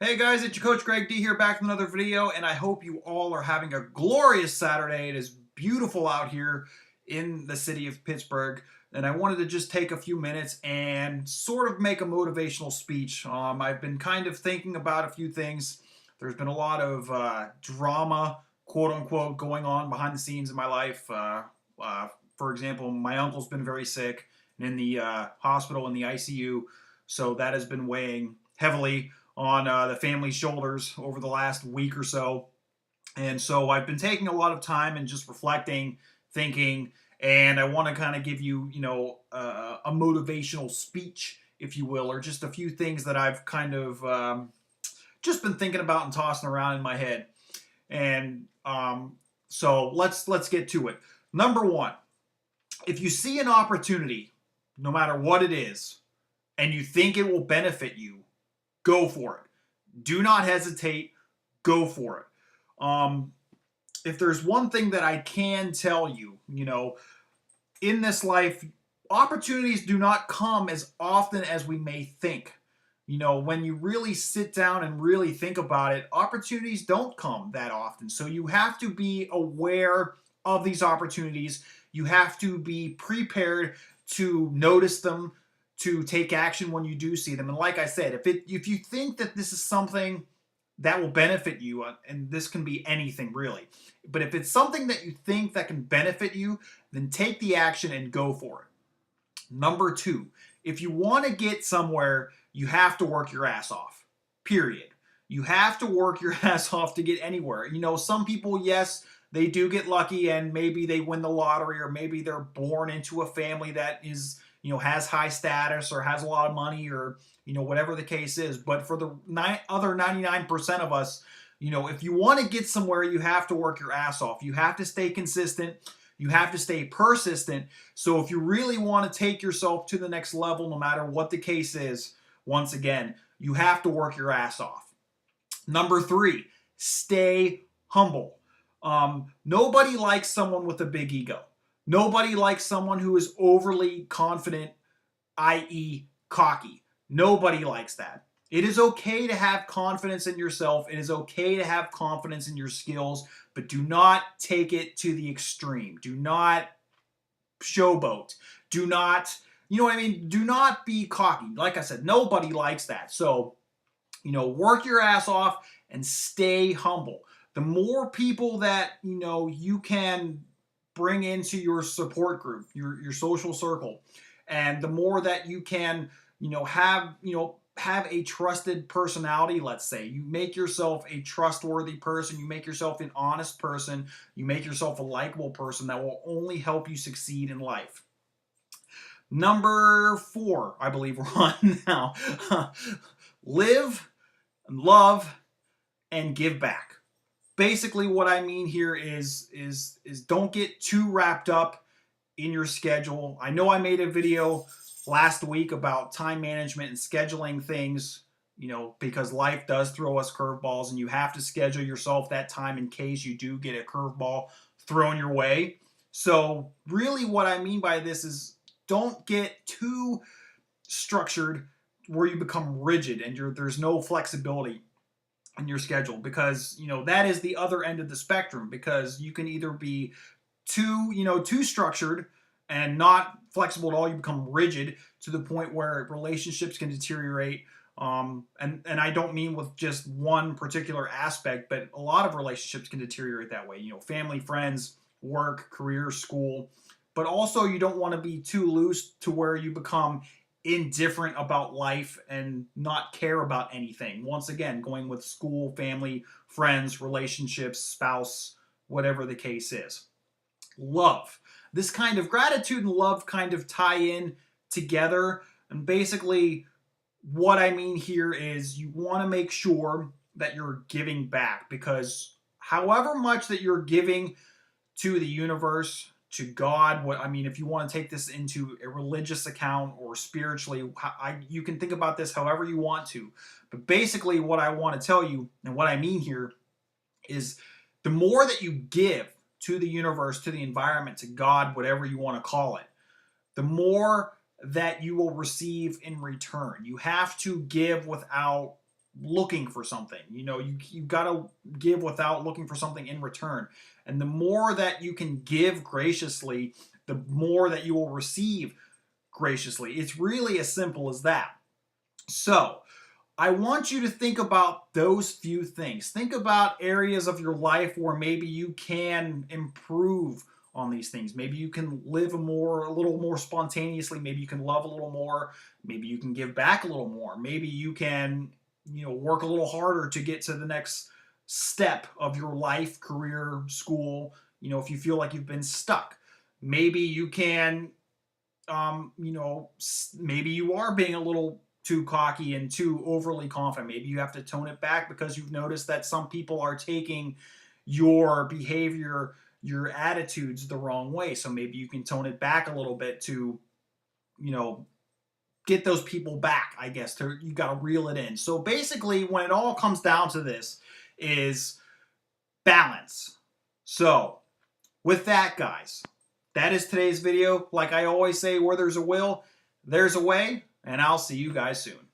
Hey guys, it's your coach Greg D here back with another video, and I hope you all are having a glorious Saturday. It is beautiful out here in the city of Pittsburgh, and I wanted to just take a few minutes and sort of make a motivational speech. I've been kind of thinking about a few things. There's been a lot of drama, quote unquote, going on behind the scenes in my life. Uh, for example, my uncle's been very sick and in the hospital in the ICU, so that has been weighing heavily on the family's shoulders over the last week or so. And so I've been taking a lot of time and just reflecting, thinking, and I want to kind of give you, a motivational speech, if you will, or just a few things that I've kind of just been thinking about and tossing around in my head. And so let's get to it. Number one, if you see an opportunity, no matter what it is, and you think it will benefit you, go for it. Do not hesitate. Go for it. If there's one thing that I can tell you, in this life, opportunities do not come as often as we may think. When you really sit down and really think about it, opportunities don't come that often. So you have to be aware of these opportunities. You have to be prepared to notice them, to take action when you do see them. And like I said, if you think that this is something that will benefit you, and this can be anything really, but if it's something that you think that can benefit you, then take the action and go for it. Number two, if you want to get somewhere, you have to work your ass off. Period. You have to work your ass off to get anywhere. Some people, yes, they do get lucky and maybe they win the lottery, or maybe they're born into a family that is has high status or has a lot of money, or whatever the case is. But for the other 99% of us, if you want to get somewhere, you have to work your ass off. You have to stay consistent. You have to stay persistent. So if you really want to take yourself to the next level, no matter what the case is, once again, you have to work your ass off. Number three, stay humble. Nobody likes someone with a big ego. Nobody likes someone who is overly confident, i.e. cocky. Nobody likes that. It is okay to have confidence in yourself. It is okay to have confidence in your skills, but do not take it to the extreme. Do not showboat. Do not, do not be cocky. Like I said, nobody likes that. So, work your ass off and stay humble. The more people that, you can bring into your support group, your social circle, and the more that you can, have a trusted personality, let's say. You make yourself a trustworthy person, you make yourself an honest person, you make yourself a likable person that will only help you succeed in life. Number four, I believe we're on now. Live, love, and give back. Basically, what I mean here is don't get too wrapped up in your schedule. I know I made a video last week about time management and scheduling things, because life does throw us curveballs, and you have to schedule yourself that time in case you do get a curveball thrown your way. So really what I mean by this is don't get too structured where you become rigid and there's no flexibility in your schedule, because that is the other end of the spectrum, because you can either be too structured and not flexible at all. You become rigid to the point where relationships can deteriorate, and I don't mean with just one particular aspect, but a lot of relationships can deteriorate that way. Family, friends, work, career, school. But also you don't want to be too loose to where you become indifferent about life and not care about anything. Once again, going with school, family, friends, relationships, spouse, whatever the case is. Love. This kind of gratitude and love kind of tie in together. And basically what I mean here is you want to make sure that you're giving back, because however much that you're giving to the universe, to God, if you want to take this into a religious account or spiritually, you can think about this however you want to. But basically what I want to tell you, and what I mean here, is the more that you give to the universe, to the environment, to God, whatever you want to call it, the more that you will receive in return. You have to give without looking for something. You got to give without looking for something in return. And the more that you can give graciously, the more that you will receive graciously. It's really as simple as that. So, I want you to think about those few things. Think about areas of your life where maybe you can improve on these things. Maybe you can live a little more spontaneously. Maybe you can love a little more. Maybe you can give back a little more. Maybe you can, work a little harder to get to the next step of your life, career, school. If you feel like you've been stuck, maybe you can, maybe you are being a little too cocky and too overly confident. Maybe you have to tone it back because you've noticed that some people are taking your behavior, your attitudes the wrong way. So maybe you can tone it back a little bit to, get those people back, I guess. You got to reel it in. So basically, when it all comes down to this, is balance. So with that, guys, that is today's video. Like I always say, where there's a will, there's a way, and I'll see you guys soon.